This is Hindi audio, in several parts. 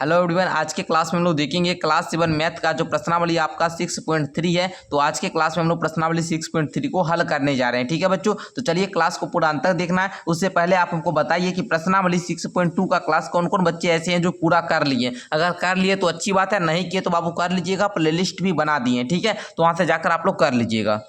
हेलो एवरीवन, आज के क्लास में हम लोग देखेंगे क्लास 7 मैथ का जो प्रश्नावली आपका 6.3 है। तो आज के क्लास में हम लोग प्रश्नावली 6.3 को हल करने जा रहे हैं। ठीक है बच्चों, तो चलिए क्लास को पूरा अंत तक देखना है। उससे पहले आप हमको बताइए कि प्रश्नावली 6.2 का क्लास कौन कौन बच्चे ऐसे हैं जो पूरा कर लिए। अगर कर लिए तो अच्छी बात है, नहीं किए तो बाबू कर लीजिएगा, प्लेलिस्ट भी बना दिए। ठीक है, तो वहाँ से जाकर आप लोग कर लीजिएगा।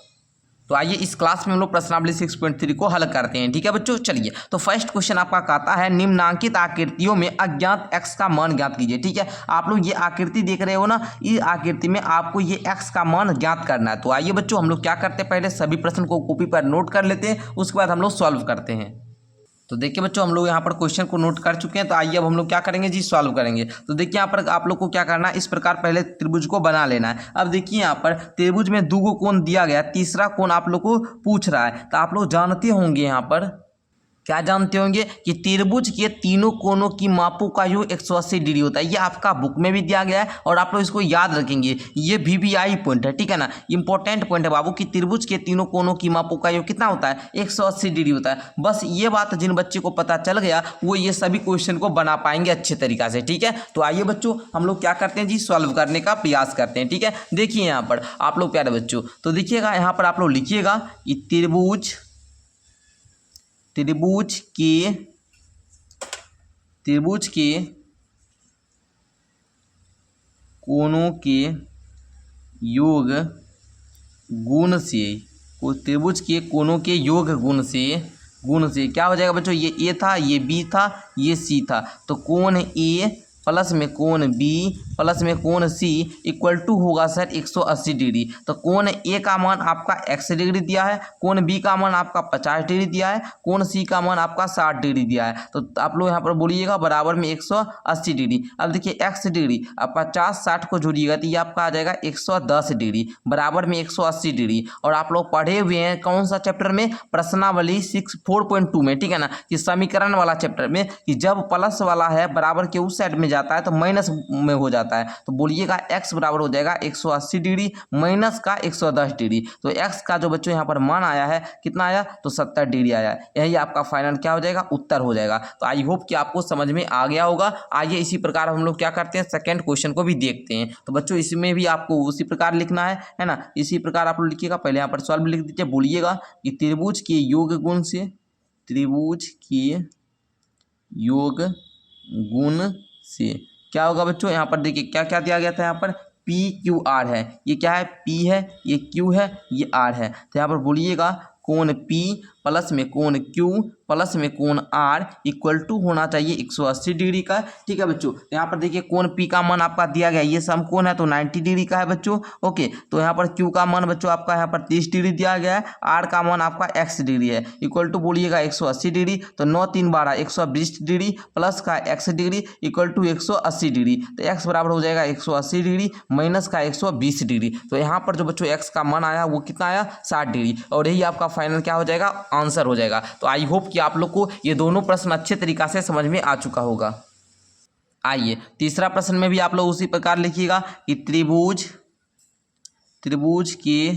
तो आइए इस क्लास में हम लोग प्रश्नावली 6.3 को हल करते हैं। ठीक है बच्चों, चलिए। तो फर्स्ट क्वेश्चन आपका कहता है निम्नांकित आकृतियों में अज्ञात x का मान ज्ञात कीजिए। ठीक है, आप लोग ये आकृति देख रहे हो ना, इस आकृति में आपको ये x का मान ज्ञात करना है। तो आइए बच्चों हम लोग क्या करते हैं, पहले सभी प्रश्न को कॉपी पर नोट कर लेते हैं, उसके बाद हम लोग सॉल्व करते हैं। तो देखिए बच्चों, हम लोग यहाँ पर क्वेश्चन को नोट कर चुके हैं। तो आइए अब हम लोग क्या करेंगे जी, सॉल्व करेंगे। तो देखिए यहाँ पर आप लोग को क्या करना है, इस प्रकार पहले त्रिभुज को बना लेना है। अब देखिए यहाँ पर त्रिभुज में दो कोण दिया गया, तीसरा कोण आप लोग को पूछ रहा है। तो आप लोग जानते होंगे यहाँ पर क्या जानते होंगे कि त्रिभुज के तीनों कोणों की मापों का योग 180 डिग्री होता है। ये आपका बुक में भी दिया गया है और आप लोग इसको याद रखेंगे। ये VVI पॉइंट है, ठीक है ना, इंपॉर्टेंट पॉइंट है बाबू, कि त्रिभुज के तीनों कोणों की मापों का योग कितना होता है, 180 डिग्री होता है। बस ये बात जिन बच्चे को पता चल गया वो ये सभी क्वेश्चन को बना पाएंगे अच्छे तरीका से। ठीक है, तो आइए बच्चों हम लोग क्या करते हैं जी, सॉल्व करने का प्रयास करते हैं। ठीक है, देखिए यहाँ पर आप लोग प्यारे बच्चों, तो देखिएगा यहाँ पर आप लोग लिखिएगा कि त्रिभुज के कोणों के योग गुण से, त्रिभुज के कोणों के योग गुण से क्या हो जाएगा बच्चों, ये ए था, ये बी था, ये सी था। तो कोण ए प्लस में कोण बी प्लस में कोण सी इक्वल टू होगा सर 180 डिग्री। तो कोण ए का मान आपका x डिग्री दिया है, कोण बी का मान आपका 50 डिग्री दिया है, कोण सी का मान आपका 60 डिग्री दिया है। तो आप लोग यहाँ पर बोलिएगा बराबर में 180 डिग्री। अब देखिए x डिग्री, अब 50-60 को जोड़िएगा तो ये आपका आ जाएगा 110 डिग्री बराबर में 180 डिग्री। और आप लोग पढ़े हुए हैं कौन सा चैप्टर में, प्रश्नावली 4.2 में, ठीक है ना, कि समीकरण वाला चैप्टर में, कि जब प्लस वाला है बराबर के उस साइड में जाता है तो माइनस में हो जाता है। तो बोलिएगा x बराबर हो जाएगा 180 डिग्री माइनस का 110 डिग्री। तो x का जो बच्चों यहाँ पर मान आया है, कितना आया, तो 70 डिग्री आया है। यही आपका फाइनल क्या हो जाएगा, उत्तर हो जाएगा। तो आई होप कि आपको समझ में आ गया होगा। आइए इसी प्रकार हम लोग क्या करते हैं, सेकेंड क्वेश्चन को भी देखते हैं। तो बच्चों इसमें भी आपको उसी प्रकार लिखना है ना, इसी प्रकार आप लोग लिखिएगा। पहले यहाँ पर सॉल्व लिख दीजिए, बोलिएगा कि त्रिभुज के योग गुण से, त्रिभुज के योग गुण से क्या होगा बच्चों, यहाँ पर देखिए क्या क्या दिया गया था, यहाँ पर PQR है, ये क्या है, P है, ये Q है, ये R है। तो यहाँ पर बोलिएगा कोण P प्लस में कोण Q प्लस में कोण R इक्वल टू होना चाहिए 180 डिग्री का। ठीक है बच्चों, तो यहाँ पर देखिए कोण P का मान आपका दिया गया, ये समकोण है तो 90 डिग्री का है बच्चों। ओके, तो यहाँ पर Q का मान बच्चों आपका यहाँ पर 30 डिग्री दिया गया है, R का मान आपका x डिग्री है, इक्वल टू बोलिएगा 180 डिग्री। तो 9 3 12 120 डिग्री प्लस का x degree equal to 180 degree. तो x बराबर हो जाएगा 180 डिग्री माइनस का 120 डिग्री। तो यहाँ पर जो बच्चों x का मान आया वो कितना आया, 60 डिग्री। और यही आपका फाइनल क्या हो जाएगा, आंसर हो जाएगा। तो आई होप कि आप लोग को ये दोनों प्रश्न अच्छे तरीका से समझ में आ चुका होगा। आइए तीसरा प्रश्न में भी आप लोग उसी प्रकार लिखिएगा कि त्रिभुज के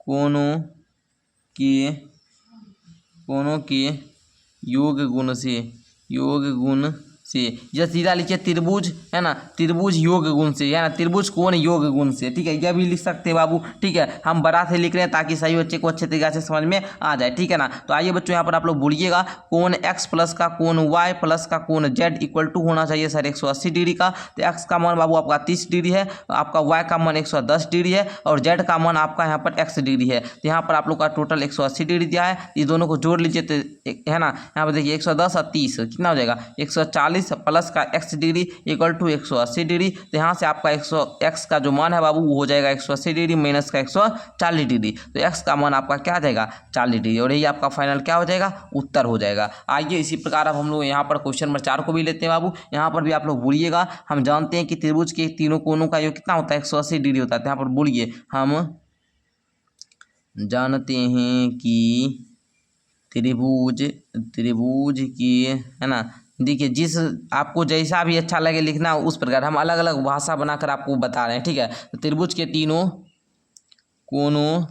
कोणों के योग गुण से, या सीधा लिखिए त्रिभुज, है ना, त्रिभुज योग गुण से, है ना, त्रिभुज कोण योग गुण से। ठीक है, यह भी लिख सकते हैं बाबू। ठीक है, हम बड़ा से लिख रहे हैं ताकि सही बच्चे को अच्छे तरीके से समझ में आ जाए। ठीक है ना, तो आइए बच्चों यहाँ पर आप लोग बोलिएगा कोण x प्लस का कोण y प्लस का कोण z इक्वल टू होना चाहिए सर 180 डिग्री का। तो x का मान बाबू आपका 30 डिग्री है, आपका y का मान 110 डिग्री है और z का मान आपका यहाँ पर x डिग्री है। तो यहाँ पर आप लोग का टोटल 180 डिग्री दिया है, ये दोनों को जोड़ लीजिए तो है ना, यहाँ पर देखिए 110 और 30 कितना हो जाएगा, 140 प्लस का x degree equal to 180 degree. तो यहाँ से आपका x का जो मान है बाबू वो हो जाएगा 180 डिग्री माइनस का 140 डिग्री। तो x का मान आपका क्या आ जाएगा, 40 डिग्री। और यही आपका फाइनल क्या हो जाएगा, उत्तर हो जाएगा। आइए इसी प्रकार अब हम लोग यहाँ पर क्वेश्चन नंबर 4 को भी लेते हैं बाबू। यहाँ पर भी आप लोग बोलिएगा, हम जानते हैं कि त्रिभुज के तीनों कोणों का योग कितना होता है, 180 डिग्री होता है। तो यहाँ पर बोलिए हम जानते हैं कि त्रिभुज की, है ना, देखिए जिस आपको जैसा भी अच्छा लगे लिखना उस प्रकार, हम अलग अलग भाषा बनाकर आपको बता रहे हैं। ठीक है, तो त्रिभुज के तीनों कोणों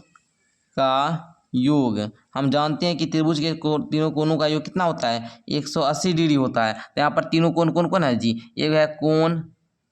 का योग, हम जानते हैं कि त्रिभुज के तीनों कोनों का योग कितना होता है, 180 डिग्री होता है। तो यहाँ पर तीनों कोण कौन कौन है जी, एक है कोण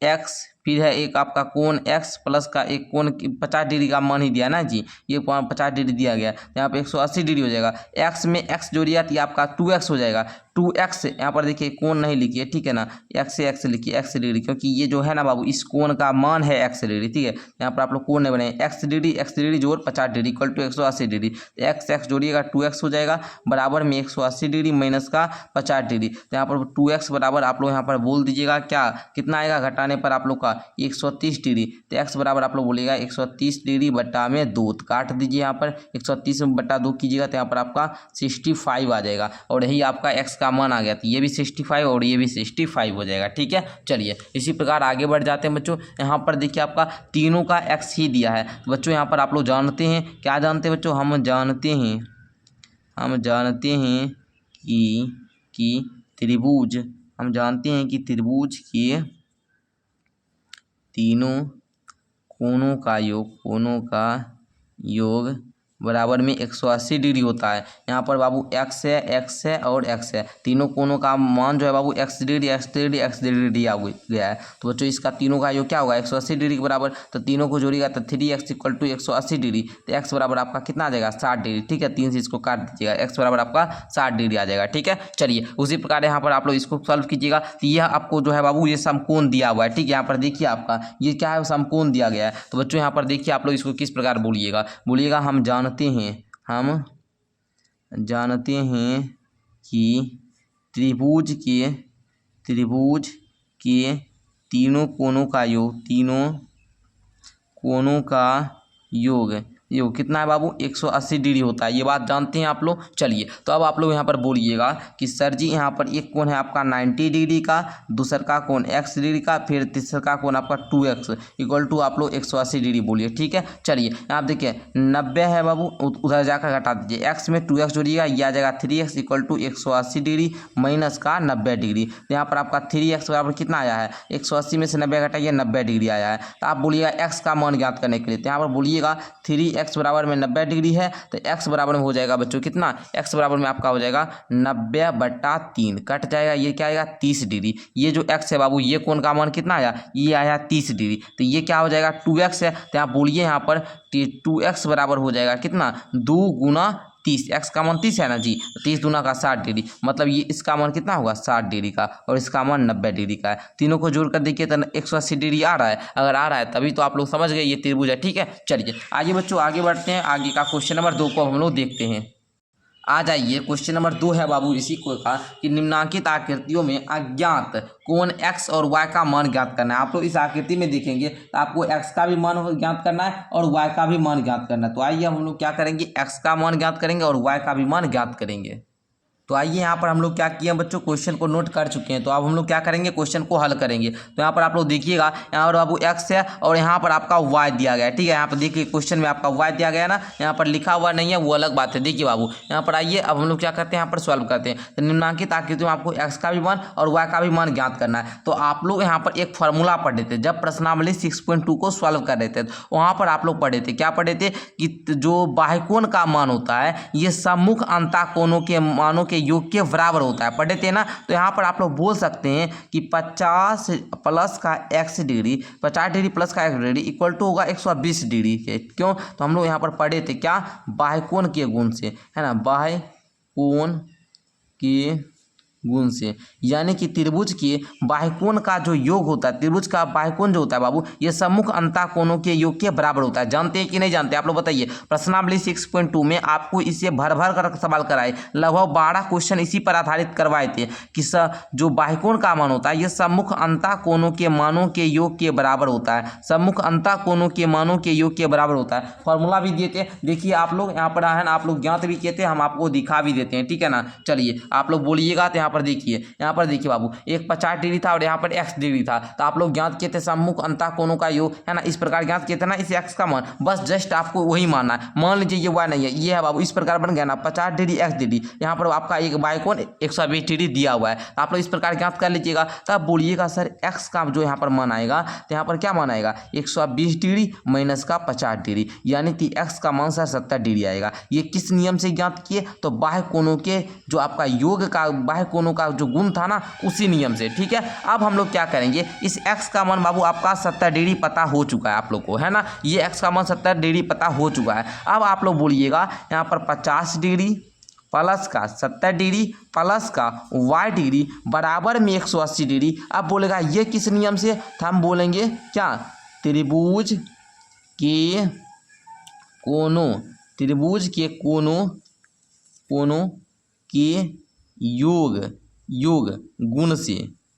एक्स, फिर है एक आपका कोण एक्स प्लस का एक कोण 50 डिग्री का मान ही दिया ना जी, ये 50 डिग्री दिया गया। यहाँ पे 180 डिग्री हो जाएगा। एक्स में एक्स जोड़िएगा तो ये आपका 2x हो जाएगा। 2x यहाँ पर देखिए कोण नहीं लिखिए, ठीक है ना, एक्स से एक्स लिखिए, एक्स डिग्री, क्योंकि ये जो है ना बाबू इस कोण का मान है एक्स डिग्री, ठीक है। यहाँ पर आप लोग कोण नहीं बनाए, एक्स डिग्री जोड़ 50 degree equal to 180 degree. X x जोड़िएगा 2x हो जाएगा, बराबर में 180 डिग्री माइनस का 50 डिग्री। तो यहाँ पर 2x बराबर आप लोग यहाँ पर बोल दीजिएगा क्या, कितना आएगा घटाने पर आप लोग का 130 डिग्री। तो x बराबर आप लोग बोलिएगा 130 डिग्री बटा में 2, काट दीजिए यहाँ पर 130 में बटा 2 कीजिएगा तो यहाँ पर आपका 65 आ जाएगा, और यही आपका x का मान आ गया। तो ये भी 65 और ये भी 65 हो जाएगा, ठीक है। चलिए इसी प्रकार आगे बढ़ जाते हैं बच्चों। यहाँ पर देखिए आपका तीनों का x ही दिया है। तो बच्चों यहाँ पर आप लोग जानते हैं, क्या जानते हैं बच्चों, हम जानते हैं कि त्रिभुज, हम जानते हैं कि त्रिभुज के तीनों कोनों का योग बराबर में 180 डिग्री होता है। यहाँ पर बाबू x है और x है, तीनों कोनों का मान जो है बाबू x डिग्री दिया गया है। तो बच्चों इसका तीनों का योग क्या होगा, 180 डिग्री के बराबर। तो तीनों को जोड़िएगा तो 3x इक्वल टू 180 डिग्री। तो x बराबर आपका कितना आ जाएगा, 60 डिग्री, ठीक है। 3 से इसको काट दीजिएगा, x बराबर आपका 60 डिग्री आ जाएगा, ठीक है। चलिए उसी प्रकार यहाँ पर आप लोग इसको सॉल्व कीजिएगा। तो यह आपको जो है बाबू ये समकोण दिया हुआ है, ठीक है। यहाँ पर देखिए आपका ये क्या है, समकोण दिया गया है। तो बच्चों यहाँ पर देखिए आप लोग इसको किस प्रकार बोलिएगा, हम जानते हैं कि त्रिभुज के तीनों कोनों का योग कितना है बाबू, 180 डिग्री होता है। ये बात जानते हैं आप लोग। चलिए तो अब आप लोग यहाँ पर बोलिएगा कि सर जी यहाँ पर एक कोण है आपका 90 डिग्री का, दूसरा का कोण x डिग्री का, फिर तीसरा का कोण आपका 2x इक्वल टू आप लोग 180 डिग्री बोलिए, ठीक है। चलिए आप देखिए 90 है बाबू, उधर जाकर घटा दीजिए, x में 2x जोड़िएगा, यह आ जाएगा 3x equal to 180 degree minus का 90 डिग्री। तो यहाँ पर आपका 3x बराबर कितना आया है, 180 में से 90 घटाइए, 90 डिग्री आया है। तो आप बोलिएगा x का मान ज्ञात करने के लिए, तो यहाँ पर बोलिएगा 3x बराबर में 90 डिग्री है, तो x बराबर में हो जाएगा बच्चों कितना, x बराबर में आपका हो जाएगा 90/3, कट जाएगा, ये क्या आएगा 30 डिग्री। ये जो x है बाबू ये कोण का मान कितना आया, ये आया 30 डिग्री। तो ये क्या हो जाएगा 2x है, तो आप बोलिए यहाँ पर 2x बराबर हो जाएगा कितना, 2 गुना 30, x का मान 30 है ना जी, 30 दूना का 60 डिग्री, मतलब ये इसका मान कितना होगा 60 डिग्री का, और इसका मान 90 डिग्री का है। तीनों को जोड़कर देखिए तो 180 डिग्री आ रहा है, अगर आ रहा है तभी तो आप लोग समझ गए ये त्रिभुज है, ठीक है। चलिए आगे बच्चों आगे बढ़ते हैं, आगे का क्वेश्चन नंबर 2 को हम लोग देखते हैं। आ जाइए क्वेश्चन नंबर 2 है बाबू इसी को का कि निम्नांकित आकृतियों में अज्ञात कोण x और y का मान ज्ञात करना है। आप लोग इस आकृति में देखेंगे तो आपको x का भी मान ज्ञात करना है और y का भी मान ज्ञात करना है। तो आइए हम लोग क्या करेंगे, x का मान ज्ञात करेंगे और y का भी मान ज्ञात करेंगे। तो आइए यहाँ पर हम लोग क्या किए बच्चों, क्वेश्चन को नोट कर चुके हैं। तो अब हम लोग क्या करेंगे, क्वेश्चन को हल करेंगे। तो यहाँ पर आप लोग देखिएगा, यहाँ पर बाबू x है और यहाँ पर आपका y दिया गया है, ठीक है। यहाँ पर देखिए क्वेश्चन में आपका y दिया गया है ना, यहाँ पर लिखा हुआ नहीं है वो अलग बात है। देखिए बाबू यहाँ पर आइए, अब हम लोग क्या करते हैं, यहाँ पर सॉल्व करते हैं। तो निम्नांकित आकृति में आपको x का भी मान और y का भी मान ज्ञात करना है। तो आप लोग यहाँ पर एक फॉर्मूला पढ़े थे जब प्रश्नावली 6.2 को सॉल्व कर रहे थे, तो वहाँ पर आप लोग पढ़े थे, क्या पढ़े थे कि जो बाह्यकोण का मान होता है ये सम्मुख अंतःकोणों के मानों के योग के बराबर होता है, पढ़े थे ना। तो यहाँ पर आप लोग बोल सकते हैं कि 50 प्लस का x डिग्री, 50 डिग्री प्लस का x डिग्री इक्वल टू होगा 120 डिग्री के। क्यों, तो हम लोग यहाँ पर पढ़े थे क्या, बाह्यकोण के गुण से, है ना, बाह्यकोण के गुण से, यानी कि त्रिभुज के बाह्यकोण का जो योग होता है, त्रिभुज का बाह्यकोण जो होता है बाबू ये सम्मुख अंतःकोणों के योग के बराबर होता है। जानते हैं कि नहीं जानते आप लोग बताइए। प्रश्नावली 6.2 में आपको इसे भर भर कर सवाल कराए, लगभग 12 क्वेश्चन इसी पर आधारित करवाए थे कि जो बाह्यकोण का मान होता है ये सम्मुख अंतःकोणों के मानों के योग के बराबर होता है, सम्मुख अंतःकोणों के मानों के योग के बराबर होता है। फॉर्मूला भी दिए थे, देखिए आप लोग यहाँ पर है ना, आप लोग ज्ञात भी किए थे, हम आपको दिखा भी देते हैं, ठीक है ना। चलिए आप लोग बोलिएगा तो यहाँ पर देखिए बाबू, एक 50 डिग्री था और यहाँ पर x डिग्री था, तो आप लोग ज्ञात किए थे सम्मुख अंतः कोणों का योग, है ना, इस प्रकार ज्ञात किए थे ना इस x का मान। बस जस्ट आपको वही मानना है। मान लीजिए ये y नहीं है, ये है बाबू, इस प्रकार बन गया ना 50 डिग्री x डिग्री, यहाँ पर आपका एक y कोण 120 डिग्री दिया हुआ है, तो आप लोग इस प्रकार ज्ञात कर लीजिएगा। तब बोलिएगा सर x का जो यहाँ पर मान आएगा, तो यहाँ पर क्या मान आएगा 120 डिग्री माइनस का 50 डिग्री, यानी कि x का मान सर 70 डिग्री आएगा। ये किस नियम से ज्ञात किए, तो बाह्य कोणों के जो आपका योग का बाह्य कोणों का जो गुण था ना उसी नियम से, ठीक है। अब हम लोग क्या करेंगे, इस x का मान बाबू आपका 70 डिग्री पता हो चुका है आप लोग को, है ना, ये x का मान 70 डिग्री पता हो चुका है। अब आप लोग बोलिएगा यहाँ पर 50 डिग्री प्लस का 70 डिग्री प्लस का y डिग्री बराबर में 180 डिग्री। अब बोलेगा ये किस नियम से, तो हम बोलेंगे क्या, त्रिभुज के कोणों, त्रिभुज के कोणों के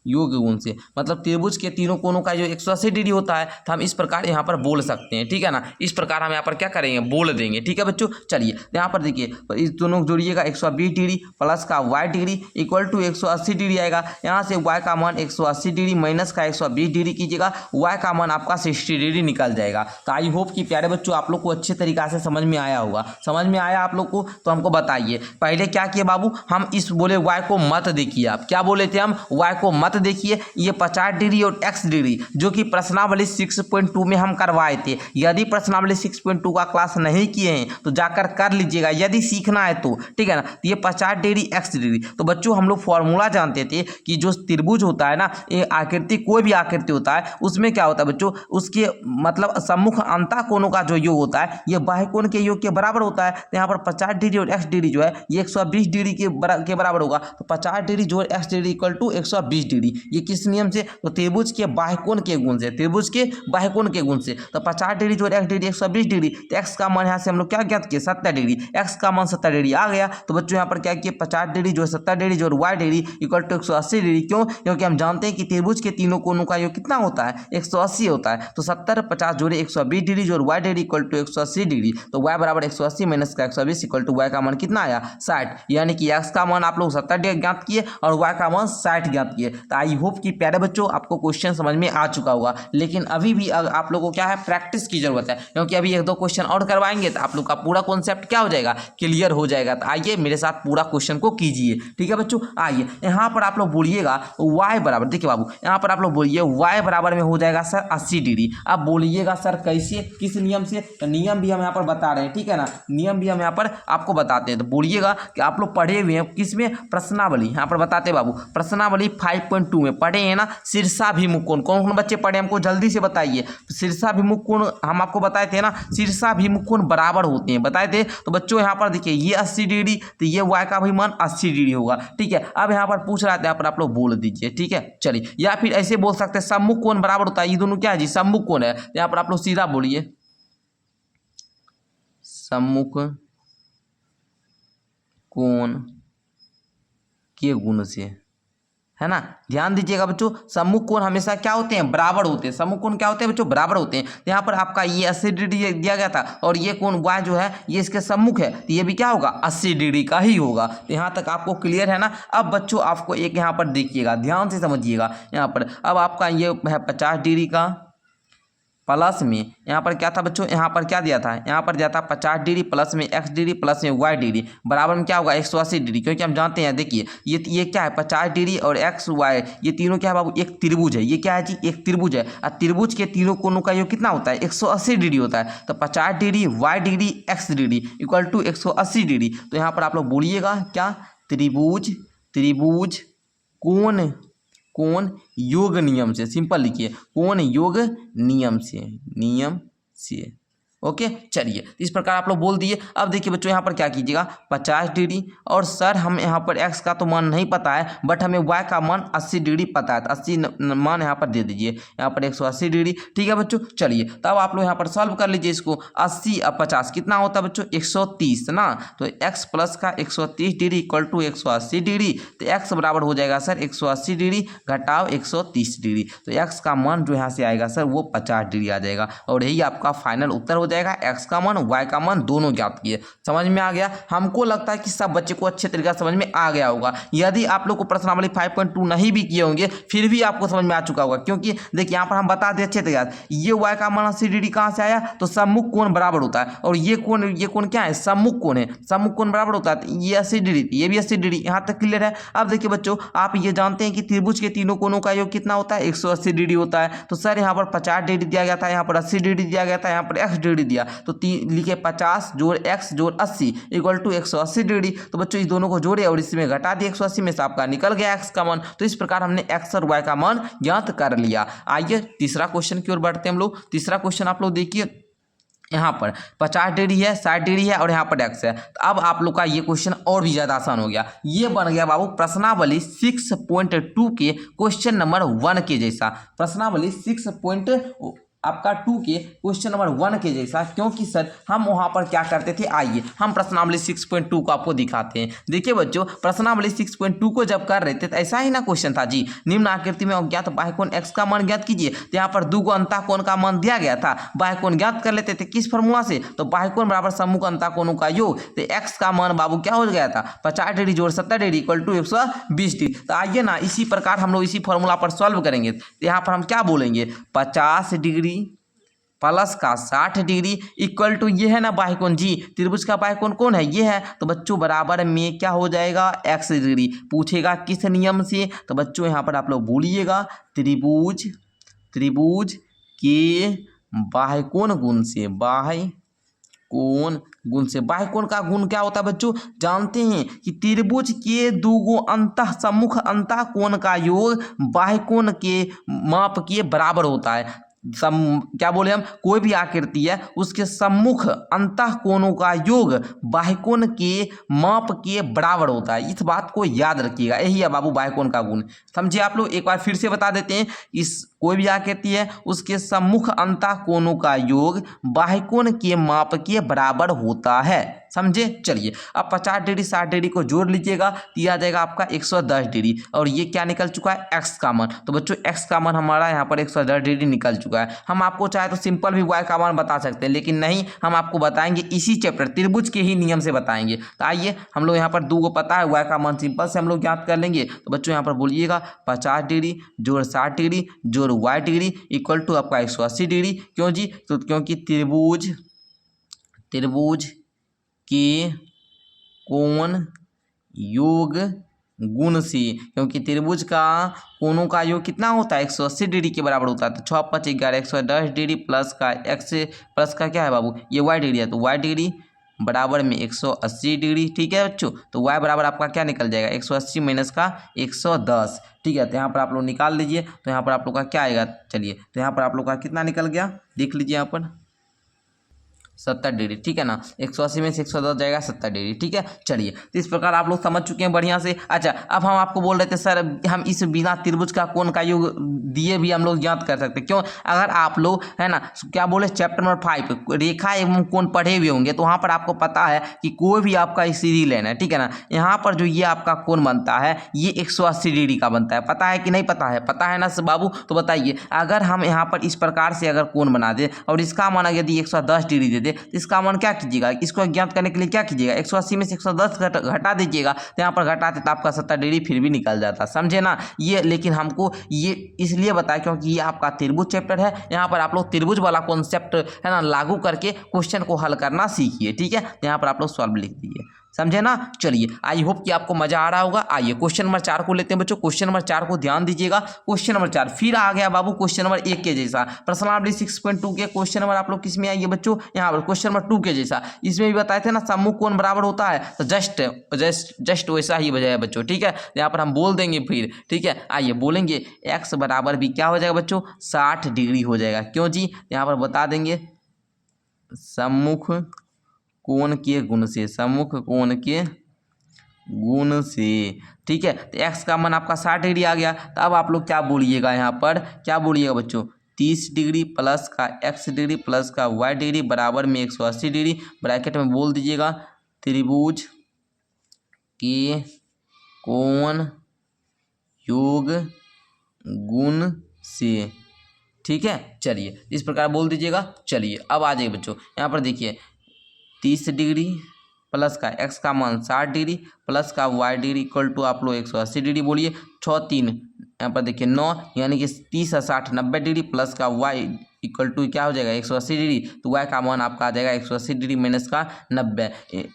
योग गुण से, मतलब त्रिभुज के तीनों कोणों का जो 180 डिग्री होता है, तो हम इस प्रकार यहाँ पर बोल सकते हैं, ठीक है ना। इस प्रकार हम यहाँ पर क्या करेंगे, बोल देंगे, ठीक है बच्चों। चलिए यहाँ पर देखिए, इस दोनों को जोड़िएगा, 120 डिग्री प्लस का y degree equal to 180 degree आएगा। यहाँ से y का मान 180 डिग्री माइनस का 120 डिग्री कीजिएगा, y का मान आपका 60 डिग्री निकल जाएगा। तो आई होप कि प्यारे बच्चों आप लोग को अच्छे तरीका से समझ में आया होगा। समझ में आया आप लोग को, तो हमको बताइए पहले क्या किए बाबू, हम इस बोले y को मत देखिए। आप क्या बोले थे, हम y को मत देखिए, ये 50 डिग्री और x डिग्री जो कि प्रश्नावली 6.2 में हम करवाए थे। यदि प्रश्नावली 6.2 का क्लास नहीं किए हैं तो जाकर कर लीजिएगा, यदि सीखना है तो, ठीक है ना। तो ये 50 डिग्री x डिग्री, तो बच्चों हम लोग फॉर्मूला जानते थे कि जो त्रिभुज होता है ना, ये आकृति कोई भी आकृति होता है उसमें क्या होता है बच्चों, उसके मतलब सम्मुख अंतः कोणों का जो योग होता है ये बाह्य कोण के योग के बराबर होता है। तो यहाँ पर 50 डिग्री और x डिग्री जो है ये 120 डिग्री के बराबर होगा। तो 50 डिग्री जोड़ x degree equal to 120 degree, ये किस नियम से, तो त्रिभुज के बाह्य कोण के गुण से, त्रिभुज के बाह्य कोण के गुण से। तो 50 डिग्री जोड़ x डिग्री 120 डिग्री, तो x का मान यहाँ से हम लोग क्या ज्ञात किए 70 डिग्री, x का मान 70 डिग्री आ गया। तो बच्चों यहाँ पर क्या किए 50 डिग्री जोड़ 70 डिग्री जोड़ y degree equal to 180 degree. क्यों, क्योंकि हम जानते हैं कि त्रिभुज के तीनों कोणों का योग कितना होता है 180 होता है। तो 70 50 जोड़े 120 डिग्री जोड़ y degree equal to 180 degree, तो y बराबर 180 माइनस का 120 इक्वल टू y का मान कितना आया 60, यानी कि x का मान आप लोग 70 डिग्री ज्ञात किए और y का मान 60 ज्ञात किए। तो आई होप कि प्यारे बच्चों आपको क्वेश्चन समझ में आ चुका होगा, लेकिन अभी भी आप लोगों को क्या है प्रैक्टिस की जरूरत है, क्योंकि अभी 1-2 क्वेश्चन और करवाएंगे तो आप लोग का पूरा कॉन्सेप्ट क्या हो जाएगा, क्लियर हो जाएगा। तो आइए मेरे साथ पूरा क्वेश्चन को कीजिए, ठीक है बच्चों। आइए यहाँ पर आप लोग बोलिएगा y बराबर, देखिए बाबू यहाँ पर आप लोग बोलिए y बराबर में हो जाएगा सर 80 डिग्री। अब बोलिएगा सर कैसे, किस नियम से, तो नियम भी हम यहाँ पर बता रहे हैं, ठीक है ना, नियम भी हम यहाँ पर आपको बताते हैं। तो बोलिएगा कि आप लोग पढ़े हुए हैं किसमें, प्रश्नावली, यहाँ पर बताते हैं बाबू प्रश्नावली 5.2 में पढ़े हैं ना, शीर्षाभिमुख कोण। कौन कौन बच्चे पढ़े हमको जल्दी से बताइए। शीर्षाभिमुख कोण हम आपको बताए थे ना, शीर्षाभिमुख कोण बराबर होते हैं, बताए थे। तो बच्चों यहाँ पर देखिए ये 80 डिग्री, तो ये y का भी मान 80 डिग्री होगा, ठीक है। अब यहाँ पर पूछ रहा था, यहाँ पर आप लोग बोल दीजिए, ठीक है। चलिए, या फिर ऐसे बोल सकते हैं सम्मुख कोण बराबर होता है, ये दोनों क्या है जी सम्मुख कोण है। यहाँ पर आप लोग सीधा बोलिए सम्मुख कोण के गुण से, है ना। ध्यान दीजिएगा बच्चों, सम्मुख कोण हमेशा क्या होते हैं, बराबर होते हैं। सम्मुख कोण क्या होते हैं बच्चों, बराबर होते हैं। तो यहाँ पर आपका ये 80 डिग्री दिया गया था और ये कोण y जो है ये इसके सम्मुख है, तो ये भी क्या होगा 80 डिग्री का ही होगा। तो यहाँ तक आपको क्लियर है ना। अब बच्चों आपको एक यहाँ पर देखिएगा, ध्यान से समझिएगा यहाँ पर। अब आपका ये है 50 डिग्री का प्लस में, यहाँ पर क्या था बच्चों, यहाँ पर क्या दिया था, यहाँ पर दिया था 50 डिग्री प्लस में x डिग्री प्लस में y डिग्री बराबर में क्या होगा 180 डिग्री। क्योंकि हम जानते हैं, देखिए ये क्या है 50 डिग्री और x y ये तीनों क्या है बाबू, एक त्रिभुज है। ये क्या है जी, एक त्रिभुज है। और त्रिभुज के तीनों कोणों का योग कितना होता है 180 डिग्री होता है। तो 50 degree y degree x degree equal to 180 degree. तो यहाँ पर आप लोग बोलिएगा क्या, त्रिभुज कोण योग नियम से, सिंपल लिखिए कोण योग नियम से। ओके, चलिए इस प्रकार आप लोग बोल दिए। अब देखिए बच्चों यहाँ पर क्या कीजिएगा 50 डिग्री और सर हम यहाँ पर x का तो मान नहीं पता है, बट हमें y का मान 80 डिग्री पता है, तो 80 मान यहाँ पर दे दीजिए, यहाँ पर 180 डिग्री, ठीक है बच्चों। चलिए तब आप लोग यहाँ पर सॉल्व कर लीजिए इसको। 80 और 50 कितना होता है बच्चों 130 ना। तो x प्लस का 130 डिग्री इक्वल टू 180 डिग्री, तो x बराबर हो जाएगा सर 180 डिग्री घटाओ 130 डिग्री। तो x का मान जो यहाँ से आएगा सर वो 50 डिग्री आ जाएगा और यही आपका फाइनल उत्तर हो जाएगा x का मान y का मान दोनों ज्ञात किए। समझ में आ गया? हमको लगता है कि सब बच्चे को अच्छे तरीके से समझ में आ गया होगा। यदि आप लोग को प्रश्नावली 5.2 नहीं भी किए होंगे फिर भी आपको समझ में आ चुका होगा, क्योंकि देखिए यहाँ पर हम बता दें अच्छे तरीके से, ये y का मान 80 डिग्री कहाँ से आया, तो सम्मुख कोण बराबर होता है, और ये कोण क्या है, सम्मुख कोण है, सम्मुख कोण बराबर होता है, तो ये 80 डिग्री, ये भी 80 डिग्री, यहाँ तक क्लियर है। अब देखिए बच्चों, आप ये जानते हैं कि त्रिभुज के तीनों कोणों का योग कितना होता है, 180 डिग्री होता है। तो सर यहाँ पर 50 डिग्री दिया गया था, यहाँ पर 80 डिग्री दिया गया था, यहाँ पर x डिग्री दिया, तो लिखे 50 जोड़ x जोड़ 80 इक्वल टू 180 डिग्री। तो बच्चों इस दोनों को जोड़े और इसमें घटा दिए, 180 में से आपका निकल गया x का मान। तो इस प्रकार हमने x और y का मान ज्ञात कर लिया। आइए तीसरा क्वेश्चन की ओर बढ़ते हैं हम लोग। तीसरा क्वेश्चन आप लोग देखिए, यहाँ पर 50 डिग्री है, 60 डिग्री है और यहाँ पर x है। तो अब आप लोग का ये क्वेश्चन और भी ज़्यादा आसान हो गया। ये बन गया बाबू प्रश्नावली 6.2 के क्वेश्चन नंबर 1 के जैसा। प्रश्नावली 6.2 आपका 2 के क्वेश्चन नंबर 1 के जैसा, क्योंकि सर हम वहाँ पर क्या करते थे, आइए हम प्रश्नावली 6.2 को आपको दिखाते हैं। देखिए बच्चों, प्रश्नावली 6.2 को जब कर रहे थे तो ऐसा ही ना क्वेश्चन था जी, निम्न आकृति में अज्ञात बाह्यकोण x का मान ज्ञात कीजिए। तो यहाँ पर 2 को अंतःकोण का मान दिया गया था, बाह्यकोण ज्ञात कर लेते थे किस फॉर्मूला से, तो बाह्यकोण बराबर सम्मुख अंतःकोणों का योग। तो x का मान बाबू क्या हो गया था, 50 डिग्री जोड़ 70 डिग्री इक्वल टू 120 डिग्री। तो आइए ना इसी प्रकार हम लोग इसी फॉर्मूला पर सॉल्व करेंगे। तो यहाँ पर हम क्या बोलेंगे, 50 डिग्री प्लस का 60 डिग्री इक्वल टू ये है ना बाह्यकोण जी, त्रिभुज का बाह्यकोण कौन है, ये है। तो बच्चों बराबर में क्या हो जाएगा, x डिग्री। पूछेगा किस नियम से, तो बच्चों यहाँ पर आप लोग बोलिएगा त्रिभुज के बाह्यकोण गुण से। बाह्यकोण गुण से, बाह्यकोण का गुण क्या होता है बच्चों, जानते हैं कि त्रिभुज के दूगो सम्मुख अंतःकोण का योग बाह्यकोण के माप के बराबर होता है। क्या बोले हम, कोई भी आकृति है उसके सम्मुख अंतःकोणों का योग बाह्यकोण के माप के बराबर होता है। इस बात को याद रखिएगा, यही है बाबू बाह्यकोण का गुण। समझिए आप लोग, एक बार फिर से बता देते हैं, इस कोई भी आकृति है उसके सम्मुख अंतःकोणों का योग बाह्यकोण के माप के बराबर होता है। समझे? चलिए अब 50 डिग्री 60 डिग्री को जोड़ लीजिएगा, तो आ जाएगा आपका 110 डिग्री, और ये क्या निकल चुका है, x का मान। तो बच्चों x का मान हमारा यहाँ पर 110 डिग्री निकल चुका है। हम आपको चाहे तो सिंपल भी y का मान बता सकते हैं, लेकिन नहीं, हम आपको बताएंगे इसी चैप्टर त्रिभुज के ही नियम से बताएंगे। तो आइए हम लोग यहाँ पर 2 को पता है, y का मान सिंपल से हम लोग ज्ञात कर लेंगे। तो बच्चों यहाँ पर बोलिएगा 50 डिग्री जोड़ 60 डिग्री जोड़ y डिग्री इक्वल टू आपका 180 डिग्री। क्यों जी, तो क्योंकि त्रिभुज के कोण योग गुण से, क्योंकि त्रिभुज का कोणों का योग कितना होता है, 180 डिग्री के बराबर होता है। तो 6 5 11 110 डिग्री प्लस का x प्लस का क्या है बाबू, ये y डिग्री है, तो y डिग्री बराबर में 180 डिग्री। ठीक है बच्चों, तो y बराबर आपका क्या निकल जाएगा, 180 माइनस का 110। ठीक है, तो यहाँ पर आप लोग निकाल लीजिए। तो यहाँ पर आप लोग का क्या आएगा, चलिए तो यहाँ पर आप लोग का कितना निकल गया, देख लीजिए यहाँ पर 70 डिग्री। ठीक है ना, 180 में से 110 जाएगा 70 डिग्री। ठीक है, चलिए तो इस प्रकार आप लोग समझ चुके हैं बढ़िया से। अच्छा, अब हम आपको बोल रहे थे सर हम इस बिना त्रिभुज का कोण का योग दिए भी हम लोग ज्ञात कर सकते हैं। क्यों, अगर आप लोग है ना क्या बोले चैप्टर नंबर 5 रेखा एवं कोण पढ़े हुए होंगे, तो वहाँ पर आपको पता है कि कोई भी आपका सीधी लाइन है, ठीक है ना, यहाँ पर जो ये आपका कोण बनता है ये 180 डिग्री का बनता है। पता है कि नहीं पता है, पता है ना बाबू, तो बताइए अगर हम यहाँ पर इस प्रकार से अगर कोण बना दे और इसका मान यदि 110 डिग्री दे दे, तो इसका मान क्या कीजिएगा, इसको ज्ञात करने के लिए क्या कीजिएगा, 180 में से 110 घटा दीजिएगा। तो यहाँ पर घटाते तो आपका 70 डिग्री फिर भी निकल जाता। समझे ना ये, लेकिन हमको ये इसलिए बताया क्योंकि ये आपका त्रिभुज चैप्टर है। यहाँ पर आप लोग त्रिभुज वाला कॉन्सेप्ट है ना लागू करके क्वेश्चन को हल करना सीखिए। ठीक है, तो यहाँ पर आप लोग सॉल्व लिख दीजिए। समझे ना? चलिए, आई होप कि आपको मजा आ रहा होगा। आइए क्वेश्चन नंबर 4 को लेते हैं बच्चों। क्वेश्चन नंबर 4 को ध्यान दीजिएगा। क्वेश्चन नंबर 4 फिर आ गया बाबू क्वेश्चन नंबर 1 के जैसा। प्रश्नावली 6.2 के क्वेश्चन नंबर आप लोग किस में आइए बच्चों, यहाँ पर क्वेश्चन नंबर 2 के जैसा। इसमें भी बताए थे ना सम्मुख कोण बराबर होता है, तो जस्ट वैसा ही बजाय बच्चों। ठीक है, यहाँ पर हम बोल देंगे फिर। ठीक है, आइए बोलेंगे x बराबर भी क्या हो जाएगा बच्चों, 60 डिग्री हो जाएगा। क्यों जी, यहाँ पर बता देंगे सम्मुख कोण के गुण से, सम्मुख कोण के गुण से। ठीक है, तो x का मान आपका 60 डिग्री आ गया। तो अब आप लोग क्या बोलिएगा, यहाँ पर क्या बोलिएगा बच्चों, 30 डिग्री प्लस का x डिग्री प्लस का y डिग्री बराबर में 180 डिग्री, ब्रैकेट में बोल दीजिएगा त्रिभुज के कोण योग गुण से। ठीक है, चलिए इस प्रकार बोल दीजिएगा। चलिए अब आ जाइए बच्चों, यहाँ पर देखिए 30 डिग्री प्लस का x का मान 60 डिग्री प्लस का y डिग्री इक्वल टू आप लोग 180 डिग्री बोलिए। 6 3 यहाँ पर देखिए 9, यानी कि 30 और 60 90 डिग्री प्लस का y इक्वल टू क्या हो जाएगा 180 डिग्री। तो y का मान आपका आ जाएगा 180 डिग्री माइनस का 90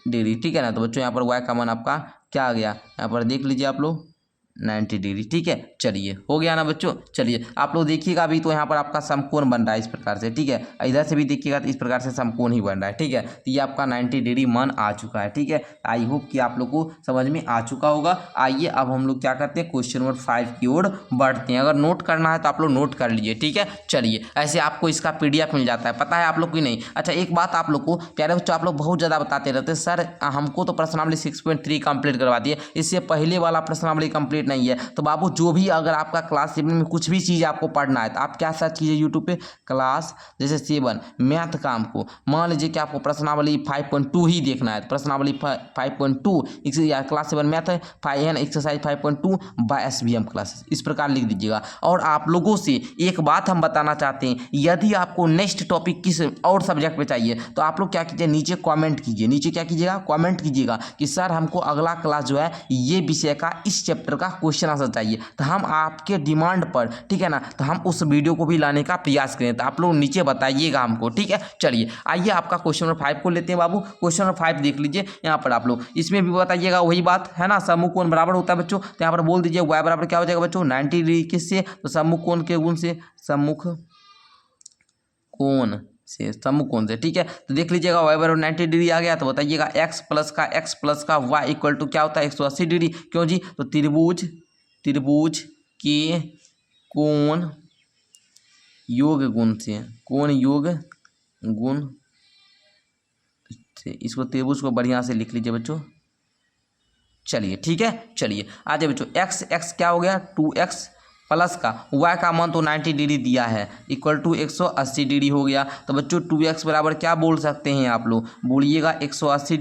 डिग्री, ठीक है ना। तो बच्चों यहाँ पर y का मान आपका क्या आ गया, यहाँ पर देख लीजिए आप लोग 90 डिग्री, ठीक है। चलिए हो गया ना बच्चों। चलिए आप लोग देखिएगा अभी तो यहाँ पर आपका समकोण बन रहा है इस प्रकार से, ठीक है। इधर से भी देखिएगा तो इस प्रकार से समकोण ही बन रहा है, ठीक है। तो ये आपका 90 डिग्री मान आ चुका है, ठीक है। आई होप कि आप लोग को समझ में आ चुका होगा। आइए अब हम लोग क्या करते हैं, क्वेश्चन नंबर 5 की ओर बढ़ते हैं। अगर नोट करना है तो आप लोग नोट कर लीजिए, ठीक है। चलिए ऐसे आपको इसका PDF मिल जाता है, पता है आप लोग की नहीं। अच्छा एक बात आप लोग को प्यारे बच्चों, आप लोग बहुत ज़्यादा बताते रहते हैं सर हमको तो प्रश्नावली 6.3 कंप्लीट करवा दिए, इससे पहले वाला प्रश्नावली कंप्लीट नहीं है। तो बाबू जो भी अगर आपका क्लास 7 में कुछ भी चीज़ आपको पढ़ना है तो आप क्या सर्च कीजिए यूट्यूब पे, क्लास जैसे 7 मैथ का हमको मान लीजिए कि आपको प्रश्नावली 5.2 ही देखना है, तो प्रश्नावली 5.2 या क्लास 7 मैथ है ना, एक्सरसाइज 5.2 बाय SBM क्लासेस, इस प्रकार लिख दीजिएगा। और आप लोगों से एक बात हम बताना चाहते हैं, यदि आपको नेक्स्ट टॉपिक किस और सब्जेक्ट पे चाहिए तो आप लोग क्या कीजिए, नीचे कॉमेंट कीजिए, नीचे क्या कीजिएगा कॉमेंट कीजिएगा कि सर हमको अगला क्लास जो है ये विषय का इस चैप्टर का क्वेश्चन आंसर चाहिए। तो हम आपके डिमांड पर, ठीक है ना, तो हम उस वीडियो को भी लाने का प्रयास करें। तो आप लोग नीचे बताइएगा हमको, ठीक है। चलिए आइए आपका क्वेश्चन नंबर 5 को लेते हैं बाबू। क्वेश्चन नंबर 5 देख लीजिए, यहाँ पर आप लोग इसमें भी बताइएगा वही बात है ना, समूह कोण बराबर होता है बच्चों। तो यहाँ पर बोल दीजिए y बराबर क्या हो जाएगा बच्चों 90 डिग्री किससे, तो सम्मुख कोण के गुण से, सम्मुख कोण से, सम्मुख कोण से, ठीक है। तो देख लीजिएगा y बराबर 90 डिग्री आ गया। तो बताइएगा x प्लस का y इक्वल टू क्या होता है 180 डिग्री, क्यों जी, तो त्रिभुज के कोण योग गुण से, कोण योग गुण से, इसको त्रिभुज को बढ़िया से लिख लीजिए बच्चों। चलिए ठीक है, चलिए आ जाए बच्चों, x क्या हो गया 2x प्लस का y का मान तो 90 डिग्री दिया है इक्वल टू 180 डिग्री हो गया। तो बच्चों 2x बराबर क्या बोल सकते हैं आप लोग, बोलिएगा 180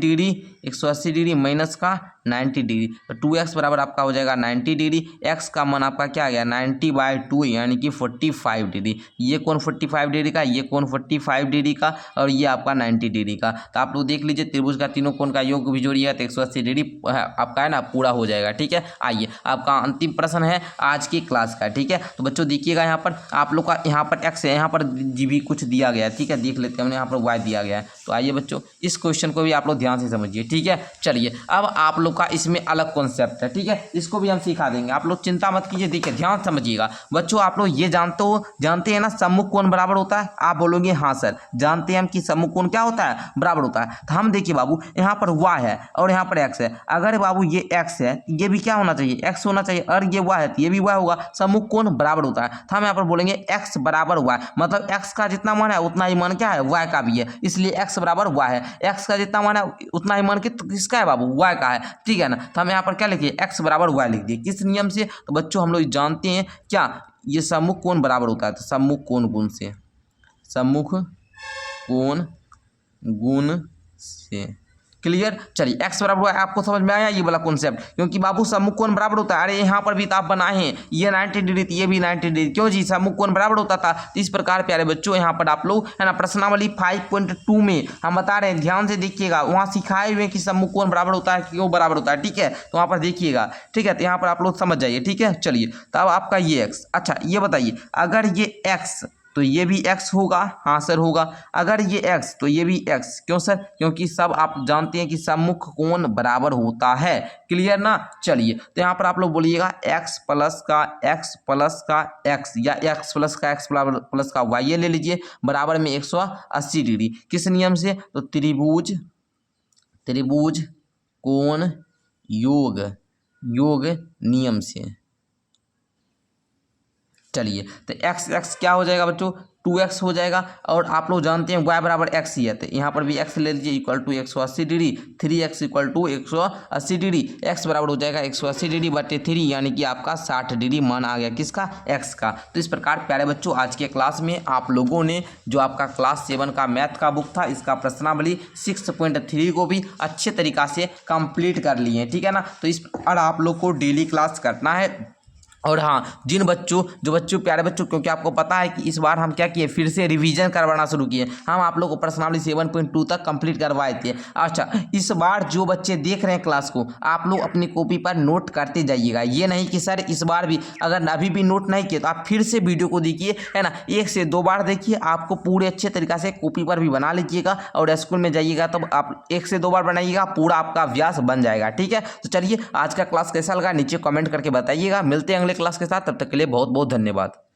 डिग्री माइनस का 90 डिग्री। तो 2x बराबर आपका हो जाएगा 90 डिग्री, x का मान आपका क्या आ गया 90/2 यानी कि 45 डिग्री। ये कौन 45 डिग्री का, ये कौन 45 डिग्री का, और ये आपका 90 डिग्री का। तो आप लोग देख लीजिए त्रिभुज का तीनों कोण का योग भी जोड़िएगा तो 180 डिग्री आपका है ना पूरा हो जाएगा, ठीक है। आइए आपका अंतिम प्रश्न है आज की क्लास का, ठीक है। तो बच्चों देखिएगा यहाँ पर आप लोग का यहाँ पर x है, यहाँ पर जी भी कुछ दिया गया है, ठीक है, देख लेते हैं हमने यहाँ पर y दिया गया है। तो आइए बच्चों इस क्वेश्चन को भी आप लोग ध्यान से समझिए, ठीक है। चलिए अब आप लोग का इसमें अलग कॉन्सेप्ट है, ठीक है, इसको भी हम सिखा देंगे, आप लोग चिंता मत कीजिए। देखिए ध्यान समझिएगा बच्चों, आप लोग ये जानते हैं ना सम्मुख कोण बराबर होता है, आप बोलोगे हाँ सर जानते हैं हम कि सम्मुख कोण क्या होता है बराबर होता है। तो हम देखिए बाबू यहाँ पर y है और यहाँ पर x है, अगर बाबू ये x है ये भी क्या होना चाहिए x होना चाहिए, और ये y है तो ये भी y होगा, सम्मुख कोण बराबर होता है। तो हम यहाँ पर बोलेंगे x बराबर y, मतलब x का जितना मान है उतना ही मान क्या है y का भी है, इसलिए x बराबर y है। x का जितना मान है उतना ही मान किसका है बाबू y का है, ठीक है ना। तो हम यहाँ पर क्या लिखिए x बराबर y लिख दिए, किस नियम से, तो बच्चों हम लोग जानते हैं क्या ये सम्मुख कोण बराबर होता है, तो सम्मुख कोण गुण से, सम्मुख कोण गुण से, क्लियर। चलिए x बराबर है, आपको समझ में आया ये वाला कॉन्सेप्ट, क्योंकि बाबू सम्मुख कोण बराबर होता है। अरे यहाँ पर भी तो आप बनाए हैं ये 90 डिग्री तो ये भी 90 डिग्री, क्यों जी सम्मुख कोण बराबर होता था। तो इस प्रकार प्यारे बच्चों यहाँ पर आप लोग है ना प्रश्नावली 5.2 में हम बता रहे हैं, ध्यान से देखिएगा, वहाँ सिखाए हुए कि सम्मुख कोण बराबर होता है क्यों बराबर होता है, ठीक है। तो वहाँ पर देखिएगा, ठीक है, तो यहाँ पर आप लोग समझ जाइए, ठीक है। चलिए तो अब आपका ये x, अच्छा ये बताइए अगर ये x तो ये भी x होगा, हाँ सर होगा, अगर ये x तो ये भी x, क्यों सर, क्योंकि सब आप जानते हैं कि सम्मुख कोण बराबर होता है, क्लियर ना। चलिए तो यहाँ पर आप लोग बोलिएगा x प्लस का x या x प्लस का y ये ले लीजिए बराबर में 180 डिग्री, किस नियम से, तो त्रिभुज कोण योग नियम से। चलिए तो x क्या हो जाएगा बच्चों 2x हो जाएगा, और आप लोग जानते हैं y बराबर x ही है, तो यहाँ पर भी x ले लीजिए equal to 180 degree, 3x equal to 180 degree, x बराबर हो जाएगा 180 डिग्री बटे 3 यानी कि आपका 60 डिग्री मान आ गया किसका x का। तो इस प्रकार प्यारे बच्चों आज के क्लास में आप लोगों ने जो आपका क्लास 7 का मैथ का बुक था इसका प्रश्नावली 6.3 को भी अच्छे तरीक़ा से कंप्लीट कर लिए, ठीक है ना। तो इस पर आप लोग को डेली क्लास करना है और हाँ, जो बच्चों प्यारे बच्चों, क्योंकि आपको पता है कि इस बार हम क्या किए, फिर से रिवीजन करवाना शुरू किए। हम आप लोग को प्रश्नावली 7.2 तक कंप्लीट करवाए थे। अच्छा, इस बार जो बच्चे देख रहे हैं क्लास को, आप लोग अपनी कॉपी पर नोट करते जाइएगा। ये नहीं कि सर इस बार भी अगर अभी भी नोट नहीं किए तो आप फिर से वीडियो को देखिए, है ना, 1 से 2 बार देखिए, आपको पूरे अच्छे तरीक़ा से कॉपी पर भी बना लीजिएगा। और स्कूल में जाइएगा तब आप 1 से 2 बार बनाइएगा, पूरा आपका अभ्यास बन जाएगा। ठीक है, तो चलिए आज का क्लास कैसा लगा नीचे कमेंट करके बताइएगा। मिलते हैं अगले क्लास के साथ, तब तक के लिए बहुत बहुत धन्यवाद।